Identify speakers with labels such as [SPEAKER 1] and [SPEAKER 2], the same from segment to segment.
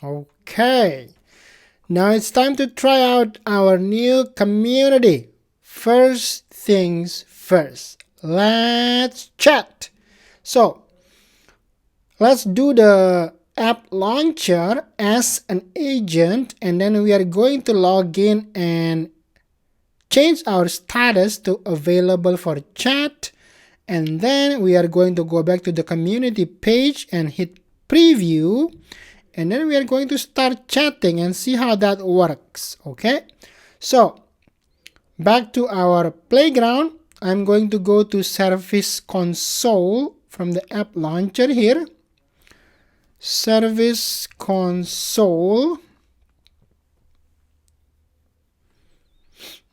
[SPEAKER 1] Okay, now it's time to try out our new community. First things first, let's chat. So let's do the app launcher as an agent, and then we are going to log in and change our status to available for chat, and then we are going to go back to the community page and hit preview, and then we are going to start chatting and see how that works. Okay, so back to our playground. I'm going to go to Service Console from the app launcher here. Service Console.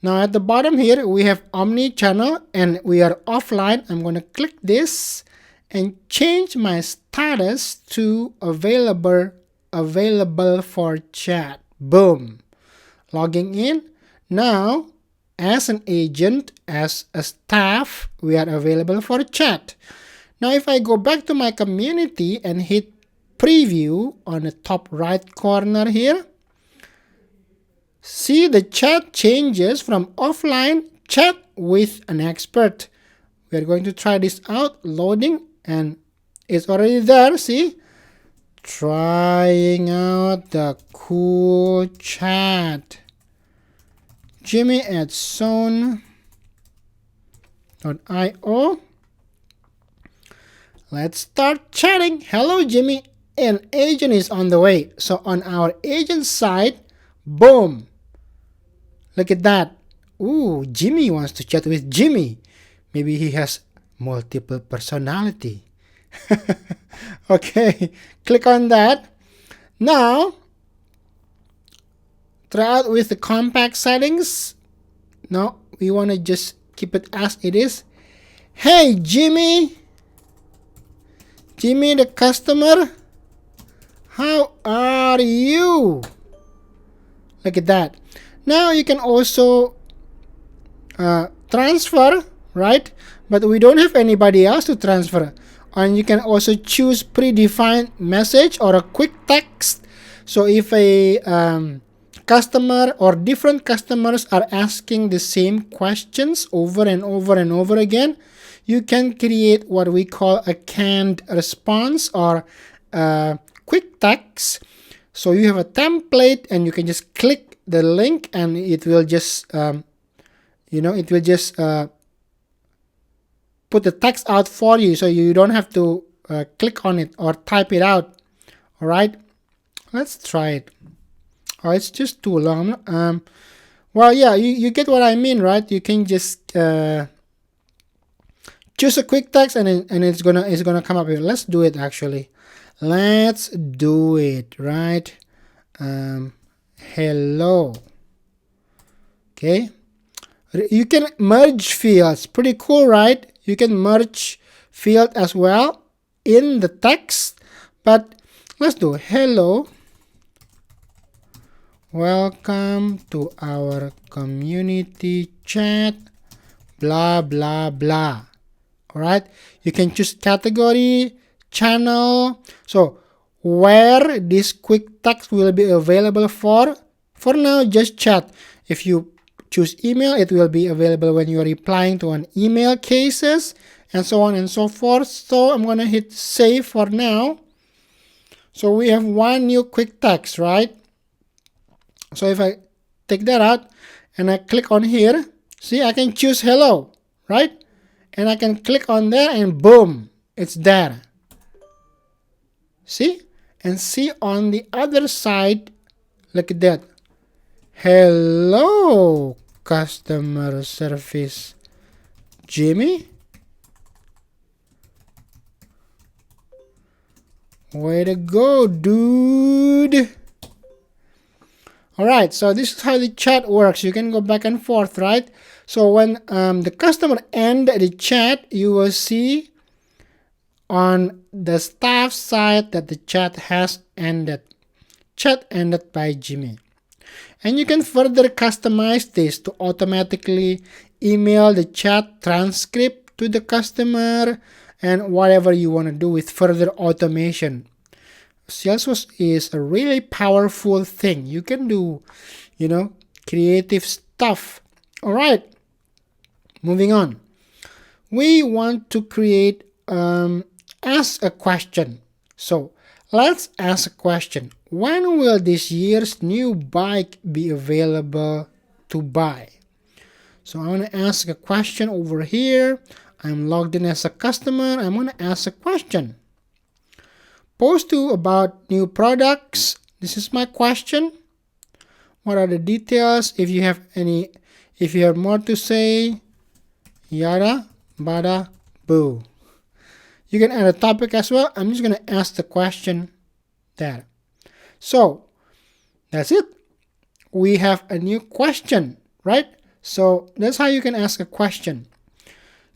[SPEAKER 1] Now at the bottom here we have omni-channel and we are offline. I'm going to click this and change my status to available for chat. Boom. Logging in. Now as an agent, as a staff, we are available for chat. Now if I go back to my community and hit preview on the top right corner here, see the chat changes from offline chat with an expert. We're going to try this out. Loading, and it's already there. See, trying out the cool chat. Jimmy at zone.io. Let's start chatting. Hello Jimmy, an agent is on the way. So on our agent side, boom, look at that. Ooh, Jimmy wants to chat with Jimmy. Maybe he has multiple personality. Okay, click on that. Now try out with the compact settings. No, we want to just keep it as it is. Hey Jimmy the customer, how are you? Look at that. Now you can also transfer, right? But we don't have anybody else to transfer. And you can also choose predefined message or a quick text. So if a customer or different customers are asking the same questions over and over and over again, you can create what we call a canned response or quick text. So you have a template and you can just click the link and it will just put the text out for you, so you don't have to click on it or type it out. All right, let's try it. Oh, it's just too long. Well, yeah, you get what I mean, right? You can just choose a quick text and it's gonna come up here. Let's do it actually. Let's do it, right? Hello. Okay. You can merge fields. Pretty cool, right? You can merge field as well in the text. But let's do hello. Welcome to our community chat. Blah, blah, blah. All right. You can choose category, channel. So where this quick text will be available for now, just chat. If you choose email, it will be available when you are replying to an email cases and so on and so forth. So I'm going to hit save for now. So we have one new quick text, right? So if I take that out and I click on here, see, I can choose hello, right? And I can click on there and boom, it's there. See? And see on the other side, look at that. Hello, customer service Jimmy. Way to go, dude. Alright, so this is how the chat works. You can go back and forth, right? So when the customer ends the chat, you will see on the staff side that the chat has ended. Chat ended by Jimmy. And you can further customize this to automatically email the chat transcript to the customer and whatever you want to do with further automation. Salesforce is a really powerful thing. You can do, creative stuff. All right, moving on. We want to create, ask a question. So let's ask a question. When will this year's new bike be available to buy? So I want to ask a question over here. I'm logged in as a customer. I'm going to ask a question. Post to about new products. This is my question. What are the details? If you have more to say, yada, bada, boo. You can add a topic as well. I'm just going to ask the question there. So that's it. We have a new question, right? So that's how you can ask a question.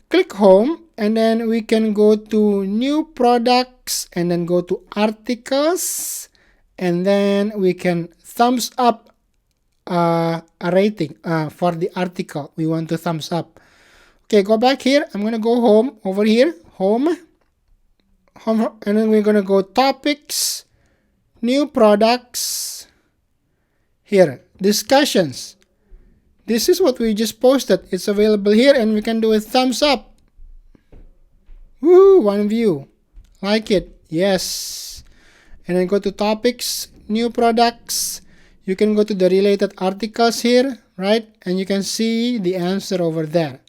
[SPEAKER 1] Click home and then we can go to new products and then go to articles and then we can thumbs up a rating for the article. We want to thumbs up. Okay, go back here. I'm going to go home over here. Home, and then we're going to go topics, new products. Here, discussions. This is what we just posted. It's available here and we can do a thumbs up. Woo, one view. Like it. Yes. And then go to topics, new products. You can go to the related articles here, right? And you can see the answer over there.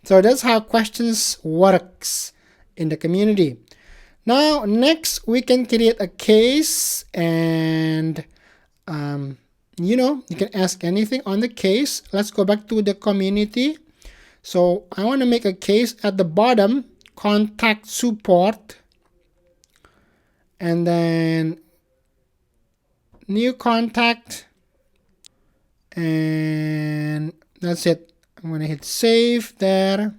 [SPEAKER 1] So that's how questions works in the community. Now, next we can create a case and you can ask anything on the case. Let's go back to the community. So I want to make a case at the bottom, contact support, and then new contact, and that's it. I'm going to hit save there.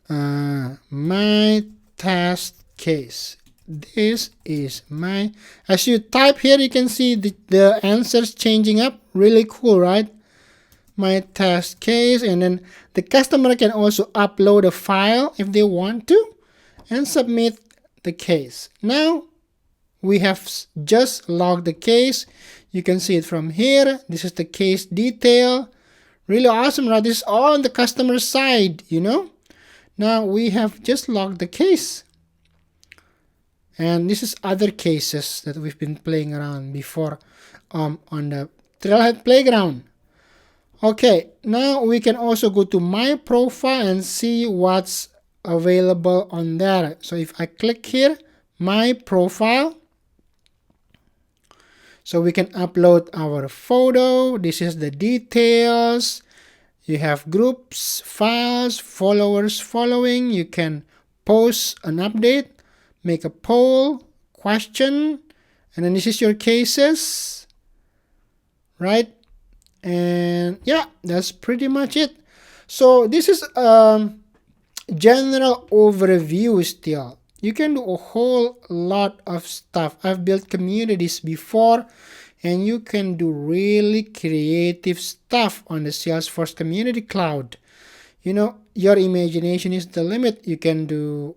[SPEAKER 1] My test case. This is my, as you type here, you can see the answers changing up. Really cool, right? My test case, and then the customer can also upload a file if they want to and submit the case. Now we have just logged the case. You can see it from here. This is the case detail. Really awesome, right? This is all on the customer side, Now we have just logged the case. And this is other cases that we've been playing around before on the Trailhead Playground. Okay, now we can also go to my profile and see what's available on there. So if I click here, my profile, so we can upload our photo. This is the details. You have groups, files, followers following. You can post an update, make a poll, question, and then this is your cases, right? And yeah, that's pretty much it. So this is general overview still. You can do a whole lot of stuff. I've built communities before, and you can do really creative stuff on the Salesforce Community Cloud. Your imagination is the limit. You can do,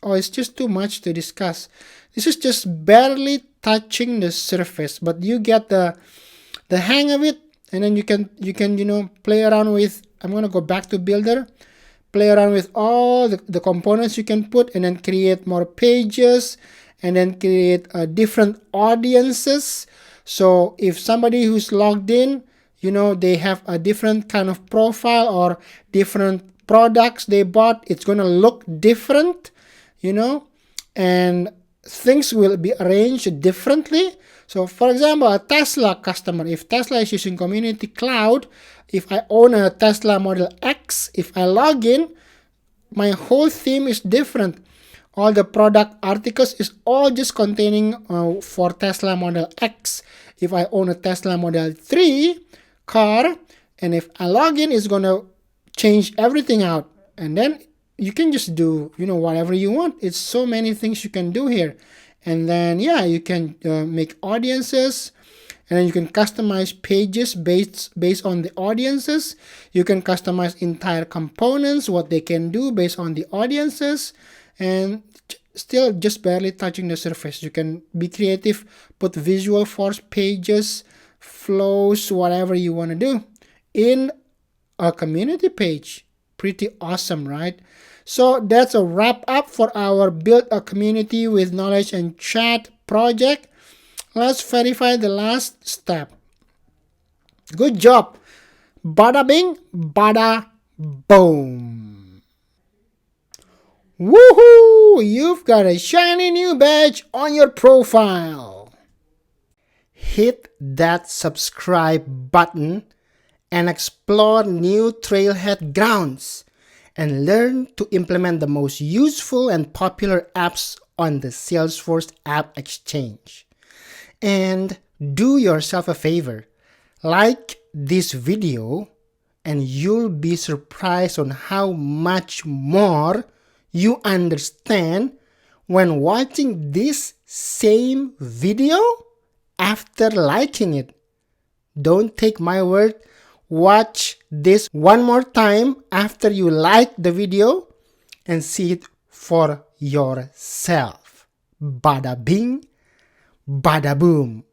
[SPEAKER 1] it's just too much to discuss. This is just barely touching the surface, but you get the hang of it, and then you can play around with. I'm going to go back to Builder. Play around with all the components you can put, and then create more pages, and then create different audiences. So if somebody who's logged in, they have a different kind of profile or different products they bought, it's going to look different, and things will be arranged differently. So for example, a Tesla customer, if Tesla is using Community Cloud, if I own a Tesla Model X, if I log in, my whole theme is different. All the product articles is all just containing for Tesla Model X. If I own a Tesla Model 3 car, and if I log in, it's going to change everything out. And then you can just do, whatever you want. It's so many things you can do here. And then, you can make audiences, and then you can customize pages based on the audiences. You can customize entire components, what they can do based on the audiences. And still just barely touching the surface. You can be creative, put visual force, pages, flows, whatever you want to do in a community page. Pretty awesome, right? So that's a wrap up for our Build a Community with Knowledge and Chat project. Let's verify the last step. Good job. Bada bing, bada boom. Woohoo! You've got a shiny new badge on your profile. Hit that subscribe button and explore new trailhead grounds and learn to implement the most useful and popular apps on the Salesforce App Exchange. And do yourself a favor, like this video and you'll be surprised on how much more you understand when watching this same video after liking it. Don't take my word. Watch this one more time after you like the video and see it for yourself. Bada bing, bada boom.